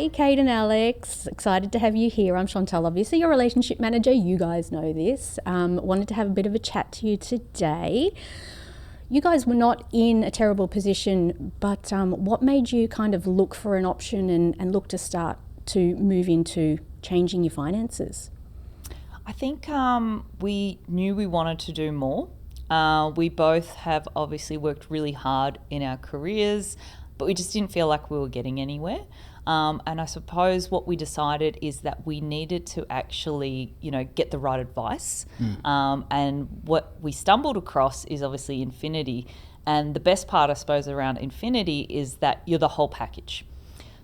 Hi, Kate and Alex. Excited to have you here. I'm Chantal, obviously your relationship manager. You guys know this. Wanted to have a bit of a chat to you today. You guys were not in a terrible position, but what made you kind of look for an option and look to start to move into changing your finances? I think we knew we wanted to do more. We both have obviously worked really hard in our careers, but we just didn't feel like we were getting anywhere. And I suppose what we decided is that we needed to actually, get the right advice. And what we stumbled across is obviously Infinity. And the best part, I suppose, around Infinity is that you're the whole package.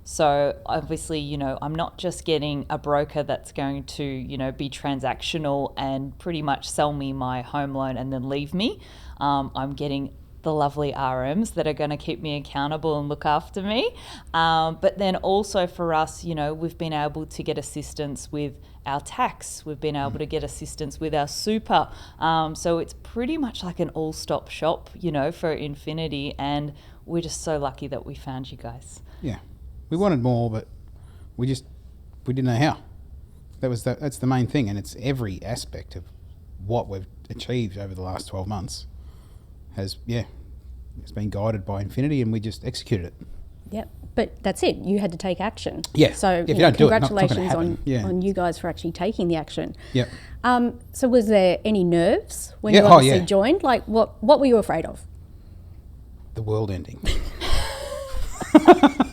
So obviously, I'm not just getting a broker that's going to, be transactional and pretty much sell me my home loan and then leave me. I'm getting the lovely RMs that are going to keep me accountable and look after me. But then also for us, we've been able to get assistance with our tax. We've been able to get assistance with our super. So it's pretty much like an all-stop shop, for Infinity. And we're just so lucky that we found you guys. Yeah. We wanted more, but we didn't know how. That's the main thing, and it's every aspect of what we've achieved over the last 12 months it's been guided by Infinity, and we just executed it. Yep, but that's it. You had to take action. Yeah. So if you don't do it, congratulations it's on you guys for actually taking the action. Yep. So was there any nerves when you obviously joined? Like what were you afraid of? The world ending.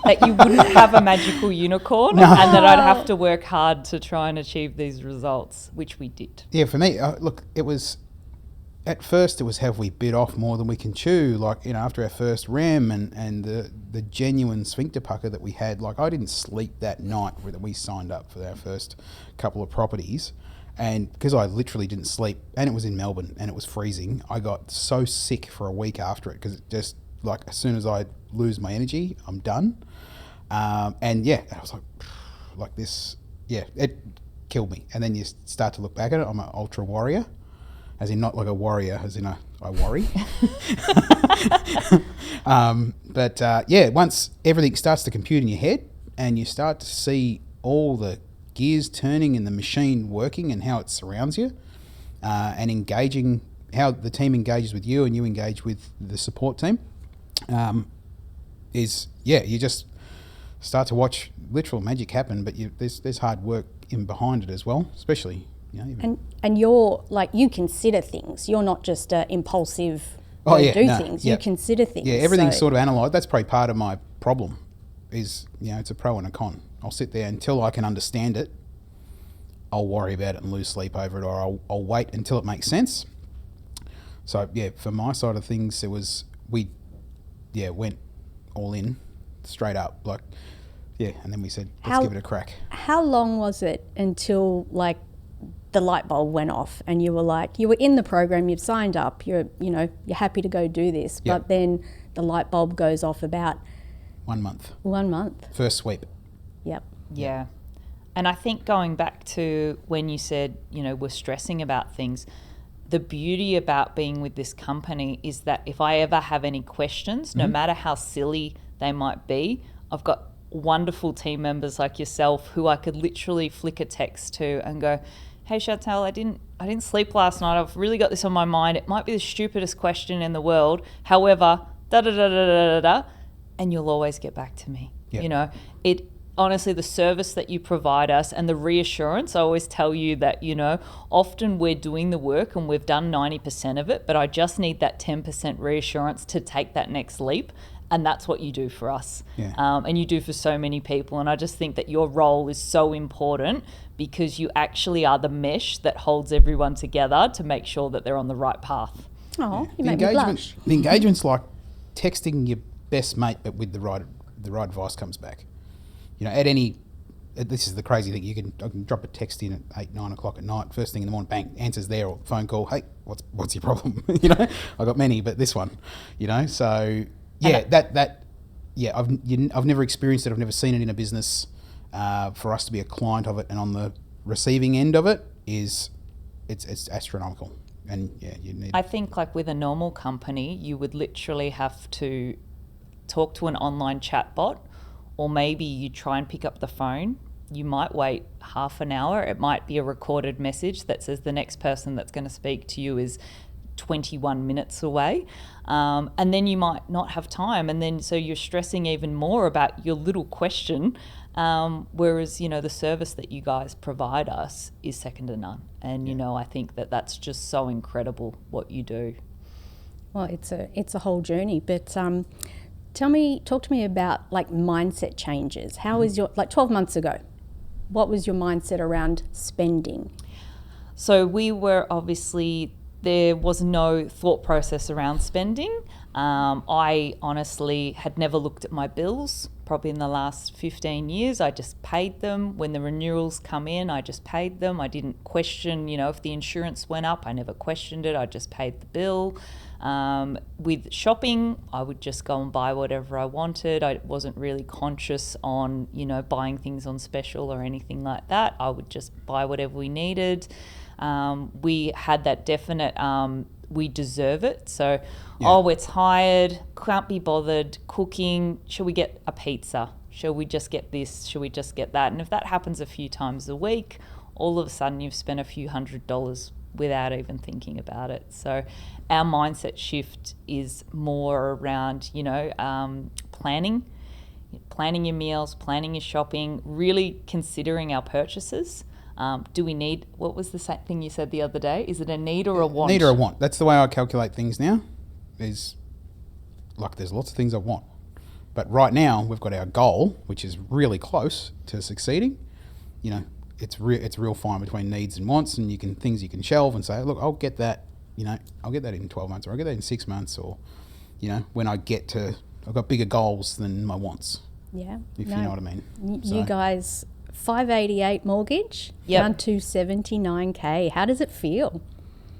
That you wouldn't have a magical unicorn and that I'd have to work hard to try and achieve these results, which we did. Yeah, for me, look, at first it was have we bit off more than we can chew, like, after our first REM and the genuine sphincter pucker that we had. Like, I didn't sleep that night that we signed up for our first couple of properties. And because I literally didn't sleep, and it was in Melbourne and it was freezing, I got so sick for a week after it, because it just, like, as soon as I lose my energy, I'm done. And I was like this, it killed me. And then you start to look back at it. I'm an ultra warrior, as in not like a warrior, as in I worry. Once everything starts to compute in your head and you start to see all the gears turning and the machine working and how it surrounds you, and engaging, how the team engages with you and you engage with the support team, you just start to watch literal magic happen. But there's hard work in behind it as well, especially. And you're like, you consider things. You're not just impulsive. Things. You consider things. Yeah, everything's sort of analysed. That's probably part of my problem. Is it's a pro and a con. I'll sit there until I can understand it. I'll worry about it and lose sleep over it, or I'll wait until it makes sense. So for my side of things, it was we went all in, straight up, and then we said, let's give it a crack. How long was it until the light bulb went off and you were in the program, you've signed up, you're happy to go do this, but then the light bulb goes off about 1 month. 1 month. First sweep. Yep. Yeah. And I think going back to when you said, we're stressing about things, the beauty about being with this company is that if I ever have any questions, no matter how silly they might be, I've got wonderful team members like yourself who I could literally flick a text to and go, hey Chantal, I didn't sleep last night. I've really got this on my mind. It might be the stupidest question in the world. However, and you'll always get back to me. Yep. Honestly, the service that you provide us and the reassurance, I always tell you that, often we're doing the work and we've done 90% of it, but I just need that 10% reassurance to take that next leap. And that's what you do for us. Yeah. And you do for so many people. And I just think that your role is so important because you actually are the mesh that holds everyone together to make sure that they're on the right path. Oh, you make me blush. The engagement's like texting your best mate, but with the right advice comes back. This is the crazy thing. I can drop a text in at 8, 9 o'clock at night. First thing in the morning, bang, answers there, or phone call. Hey, what's your problem? I got many, but this one. So I've never experienced it. I've never seen it in a business. For us to be a client of it and on the receiving end of it it's astronomical. And you need. I think with a normal company, you would literally have to talk to an online chatbot or maybe you try and pick up the phone. You might wait half an hour. It might be a recorded message that says the next person that's going to speak to you is 21 minutes away. And then you might not have time. And then so you're stressing even more about your little question. Whereas, you know, the service that you guys provide us is second to none. And, you know, I think that that's just so incredible what you do. Well, it's a whole journey, but talk to me about like mindset changes. How is your, like 12 months ago, what was your mindset around spending? So we were obviously, there was no thought process around spending. I honestly had never looked at my bills probably in the last 15 years. I just paid them. When the renewals come in, I just paid them. I didn't question, you know, if the insurance went up, I never questioned it. I just paid the bill. With shopping, I would just go and buy whatever I wanted. I wasn't really conscious on, you know, buying things on special or anything like that. I would just buy whatever we needed. We had that definite, we deserve it. So, oh, we're tired, can't be bothered cooking. Shall we get a pizza? Shall we just get this? Shall we just get that? And if that happens a few times a week, all of a sudden you've spent a few $100s without even thinking about it. So our mindset shift is more around, you know, planning your meals, planning your shopping, really considering our purchases. Do we need, what was the thing you said the other day? Is it a need or a want? Need or a want. That's the way I calculate things now. There's lots of things I want. But right now, we've got our goal, which is really close to succeeding. You know, it's real fine between needs and wants, and things you can shelve and say, look, I'll get that, you know, I'll get that in 12 months, or I'll get that in 6 months, or, you know, when I've got bigger goals than my wants. Yeah. If you know what I mean. You guys, 588 mortgage, down to 79K. How does it feel?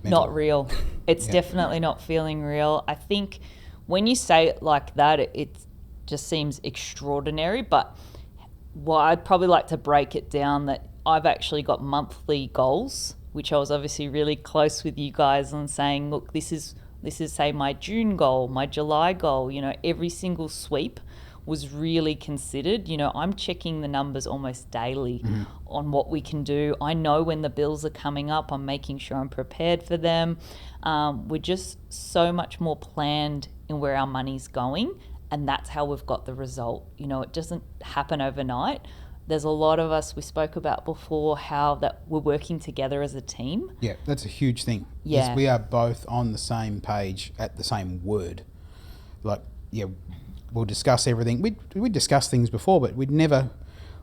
Mental. Not real. It's definitely not feeling real. I think when you say it like that, it just seems extraordinary. But I'd probably like to break it down that I've actually got monthly goals, which I was obviously really close with you guys on saying, look, this is say my June goal, my July goal. You know, every single sweep was really considered. You know, I'm checking the numbers almost daily on what we can do. I know when the bills are coming up, I'm making sure I'm prepared for them. We're just so much more planned in where our money's going, and that's how we've got the result. You know, it doesn't happen overnight. There's a lot of us, we spoke about before, how that we're working together as a team. Yeah, that's a huge thing. Yeah. Yes, we are both on the same page at the same word. Like, yeah, we'll discuss everything. We'd discussed things before, but we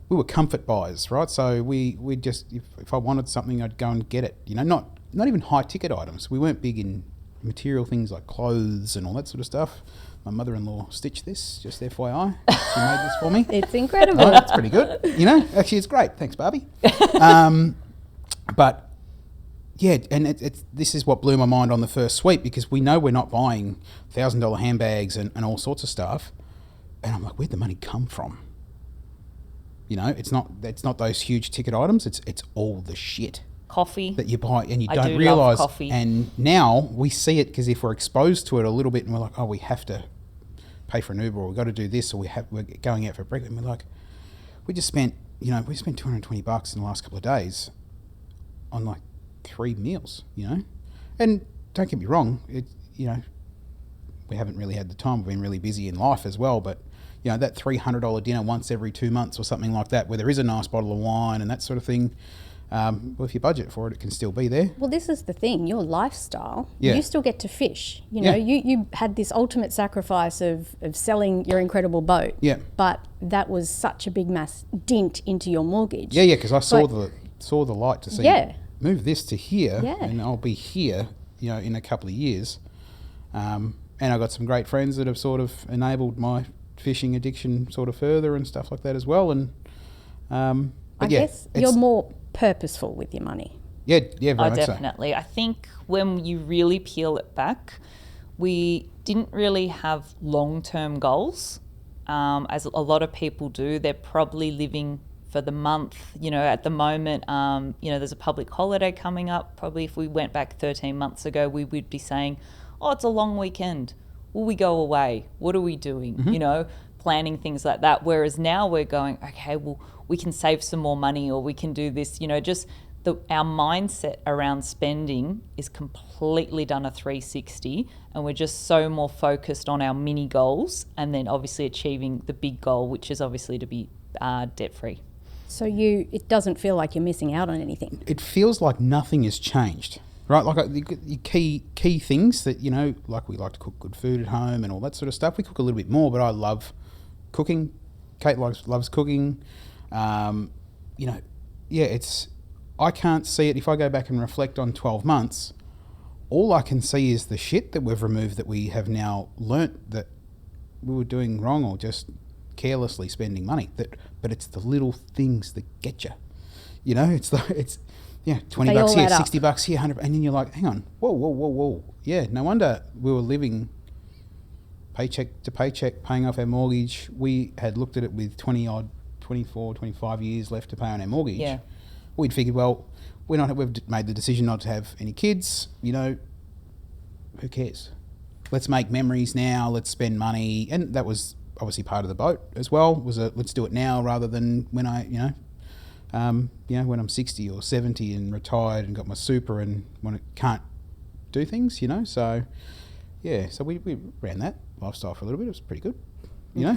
were comfort buyers, right? So we just, if I wanted something, I'd go and get it. You know, not even high ticket items. We weren't big in material things like clothes and all that sort of stuff. My mother-in-law stitched this, just FYI. She made this for me. It's incredible. Oh, that's pretty good. You know, actually it's great. Thanks, Barbie. But yeah, and this is what blew my mind on the first sweep, because we know we're not buying $1,000 handbags and all sorts of stuff. And I'm like, where'd the money come from? You know, it's not those huge ticket items. It's all the shit. Coffee. That you buy and you I don't do realise. love coffee. And now we see it because if we're exposed to it a little bit and we're like, oh, we have to pay for an Uber, or we've got to do this, or we're going out for breakfast, and we're like, we spent $220 in the last couple of days on like 3 meals, you know. And don't get me wrong, you know, we haven't really had the time. We've been really busy in life as well, but you know, that $300 dinner once every 2 months or something like that, where there is a nice bottle of wine and that sort of thing. Well, if you budget for it, it can still be there. Well, this is the thing, your lifestyle, Yeah. you still get to fish. You know, you had this ultimate sacrifice of selling your incredible boat. Yeah. But that was such a big mass dint into your mortgage. Yeah, because I saw the light to see, move this to here, and I'll be here, you know, in a couple of years. And I've got some great friends that have sort of enabled my fishing addiction sort of further and stuff like that as well. And I guess you're more purposeful with your money. Yeah, very much so. Definitely. I think when you really peel it back, we didn't really have long-term goals, as a lot of people do. They're probably living for the month. You know, at the moment, you know, there's a public holiday coming up. Probably if we went back 13 months ago, we would be saying, oh, it's a long weekend. Will we go away? What are we doing? You know, planning things like that. Whereas now we're going, okay, well, we can save some more money, or we can do this, just our mindset around spending is completely done a 360, and we're just so more focused on our mini goals and then obviously achieving the big goal, which is obviously to be debt-free. So it doesn't feel like you're missing out on anything. It feels like nothing has changed, right? Like the key things that, like we like to cook good food at home and all that sort of stuff. We cook a little bit more, but I love cooking. Kate loves cooking. I can't see it. If I go back and reflect on 12 months, all I can see is the shit that we've removed, that we have now learnt that we were doing wrong or just carelessly spending money. But it's the little things that get you. It's $20 here, $60 here, 100, and then you're like, hang on, whoa. Yeah, no wonder we were living paycheck to paycheck, paying off our mortgage. We had looked at it with 24, 25 years left to pay on our mortgage. Yeah. We'd figured, well, we've made the decision not to have any kids. Who cares? Let's make memories now. Let's spend money, and that was obviously part of the boat as well. Let's do it now rather than when when I'm 60 or 70 and retired and got my super and when I can't do things. So we ran that lifestyle for a little bit. It was pretty good,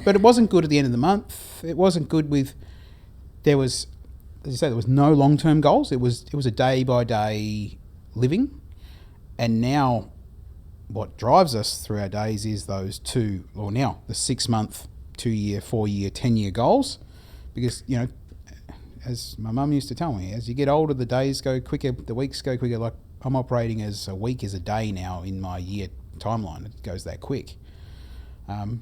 but it wasn't good at the end of the month. It wasn't good there was no long-term goals. It was a day-by-day living. And now what drives us through our days is those the 6-month, 2-year, 4-year, 10-year goals. Because, as my mum used to tell me, as you get older, the days go quicker, the weeks go quicker. Like, I'm operating as a week is a day now in my year timeline. It goes that quick.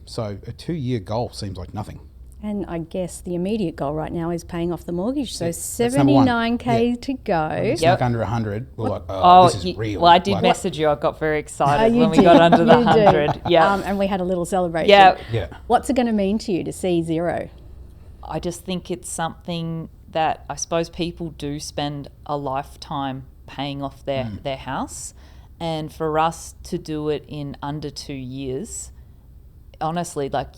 So a 2-year goal seems like nothing. And I guess the immediate goal right now is paying off the mortgage. So Yeah, 79K to go. It's like under 100. We're like, this is real. Well, I did message you. I got very excited when we did. got under the You 100. do. Yeah. And we had a little celebration. Yeah. What's it going to mean to you to see zero? I just think it's something that I suppose people do spend a lifetime paying off their house. And for us to do it in under 2 years, honestly, like,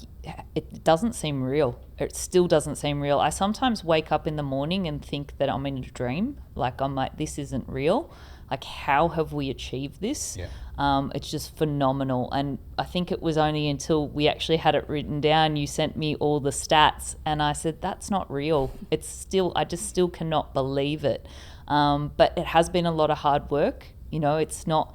it doesn't seem real. It still doesn't seem real. I sometimes wake up in the morning and think that I'm in a dream. Like, I'm like, this isn't real. Like, how have we achieved this? Yeah. It's just phenomenal. And I think it was only until we actually had it written down, you sent me all the stats, and I said, that's not real. I just still cannot believe it. But it has been a lot of hard work. It's not...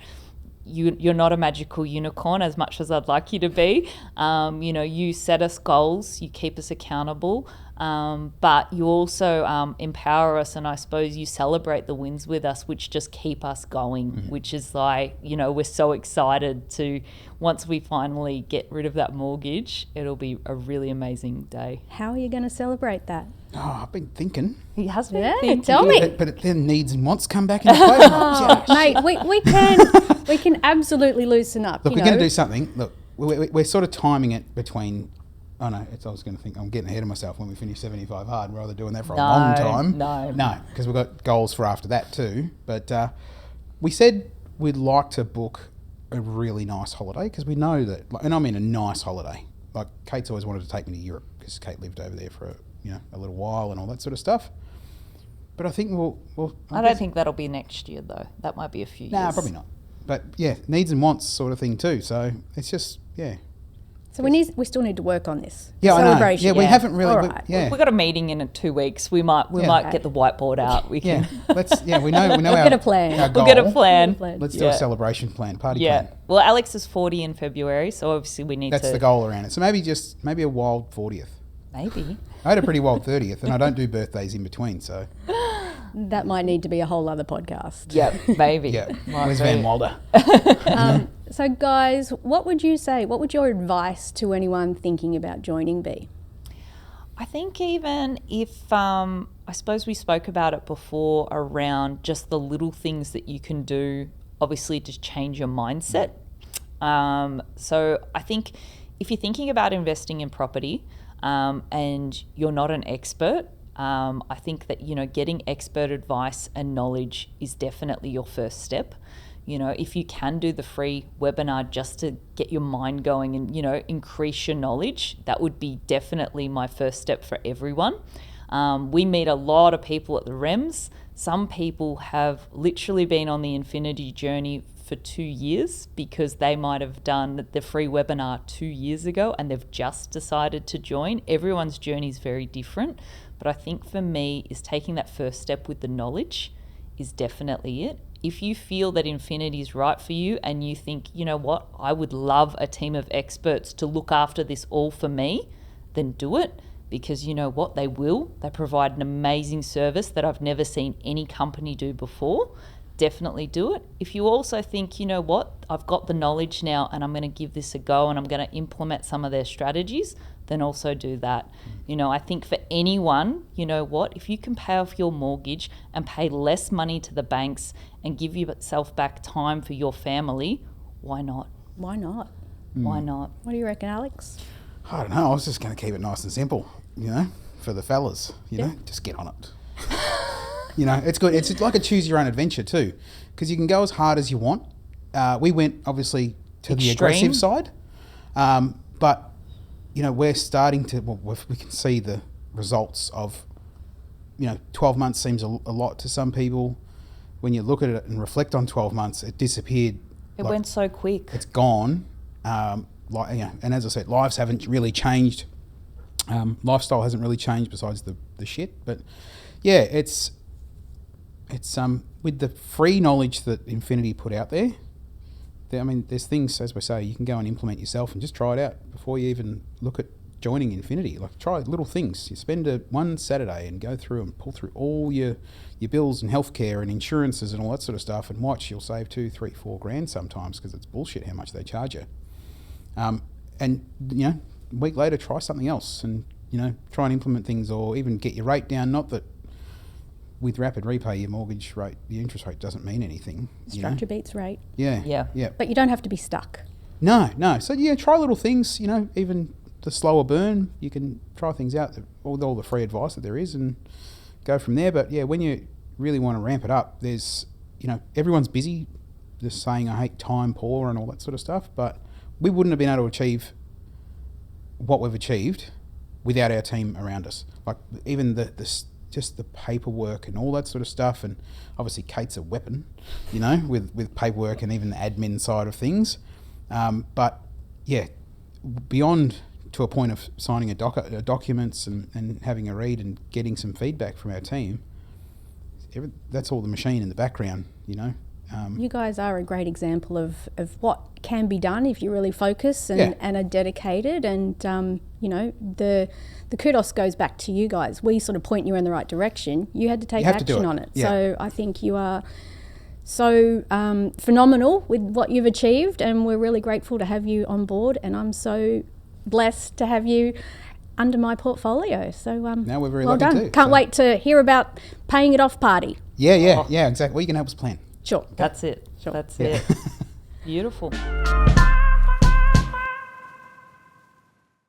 You're not a magical unicorn as much as I'd like you to be. You set us goals, you keep us accountable, but you also empower us, and I suppose you celebrate the wins with us, which just keep us going, which is like, we're so excited to, once we finally get rid of that mortgage, it'll be a really amazing day. How are you going to celebrate that? Oh, I've been thinking. He has been Yeah, thinking. tell me. But then needs and wants come back into play. Mate, we can absolutely loosen up. Look, we're going to do something. Look, we're sort of timing it between... Oh, no, I was going to think I'm getting ahead of myself when we finish 75 hard. We're either doing that for a long time. No, because we've got goals for after that too. But we said we'd like to book a really nice holiday because we know that... and I mean a nice holiday. Like, Kate's always wanted to take me to Europe because Kate lived over there for a little while and all that sort of stuff. But I think I don't think that'll be next year, though. That might be a few years. Nah, probably not. But yeah, needs and wants sort of thing too. So it's just, yeah. So we still need to work on this. Yeah, celebration. I know. Yeah, we haven't really. All right. We've got a meeting in 2 weeks. We might get the whiteboard out. We can. Yeah, we know. We'll get a plan. Our goal. We'll get a plan. Let's do a celebration plan, party plan. Well, Alex is 40 in February, so obviously we need That's the goal around it. So maybe a wild 40th. Maybe. I had a pretty wild 30th, and I don't do birthdays in between, so. That might need to be a whole other podcast. Yeah, maybe. Yeah. Where's Van Wilder? So guys, what would you say? What would your advice to anyone thinking about joining be? I think even if, I suppose we spoke about it before around just the little things that you can do, obviously, to change your mindset. So I think if you're thinking about investing in property and you're not an expert, I think that, getting expert advice and knowledge is definitely your first step. You know, if you can do the free webinar just to get your mind going and, you know, increase your knowledge, that would be definitely my first step for everyone. We meet a lot of people at the REMS. Some people have literally been on the infinity journey for 2 years because they might have done the free webinar 2 years ago and they've just decided to join. Everyone's journey is very different, but I think for me is taking that first step with the knowledge is definitely it. If you feel that infinity is right for you and you think, you know what, I would love a team of experts to look after this all for me, then do it, because you know what, they will. They provide an amazing service that I've never seen any company do before. Definitely do it. If you also think, you know what, I've got the knowledge now and I'm going to give this a go and I'm going to implement some of their strategies, then also do that. You know, I think for anyone, you know what, if you can pay off your mortgage and pay less money to the banks and give yourself back time for your family, why not? Why not? Why not? What do you reckon, Alex? I don't know. I was just going to keep it nice and simple, you know, for the fellas. You Yeah. know, just get on it. You know, it's good. It's like a choose your own adventure too, because you can go as hard as you want. We went obviously to the aggressive side, but you know, we're starting to. Well, we can see the results of. You know, 12 months seems a lot to some people. When you look at it and reflect on 12 months, it disappeared. It went so quick. It's gone. Like, you know, and as I said, lives haven't really changed. Lifestyle hasn't really changed besides the shit. But yeah, it's with the free knowledge that Infinity put out there. I mean, there's things, as we say, you can go and implement yourself and just try it out before you even look at joining Infinity. Like, try little things. You spend one Saturday and go through and pull through all your bills and healthcare and insurances and all that sort of stuff, and watch, you'll save 2, 3, 4 grand sometimes, because it's bullshit how much they charge you. And you know, a week later, try something else and, you know, try and implement things, or even get your rate down. Not that with rapid repay, your mortgage rate, the interest rate doesn't mean anything. Structure beats rate. Yeah. But you don't have to be stuck. No. So yeah, try little things. You know, even the slower burn, you can try things out with all the free advice that there is and go from there. But yeah, when you really want to ramp it up, there's, you know, everyone's busy, just saying I hate time poor and all that sort of stuff. But we wouldn't have been able to achieve what we've achieved without our team around us. Like even just the paperwork and all that sort of stuff. And obviously Kate's a weapon, you know, with paperwork and even the admin side of things. But yeah, beyond to a point of signing documents and having a read and getting some feedback from our team, that's all the machine in the background, you know. You guys are a great example of what can be done if you really focus and are dedicated. And, you know, the kudos goes back to you guys. We sort of point you in the right direction. You had to take action on it. Yeah. So I think you are so phenomenal with what you've achieved, and we're really grateful to have you on board. And I'm so blessed to have you under my portfolio. So now we're very well lucky done. too. Can't wait to hear about paying it off party. Yeah, exactly. Well, you can help us plan. Sure. That's it. Sure. That's it. Beautiful.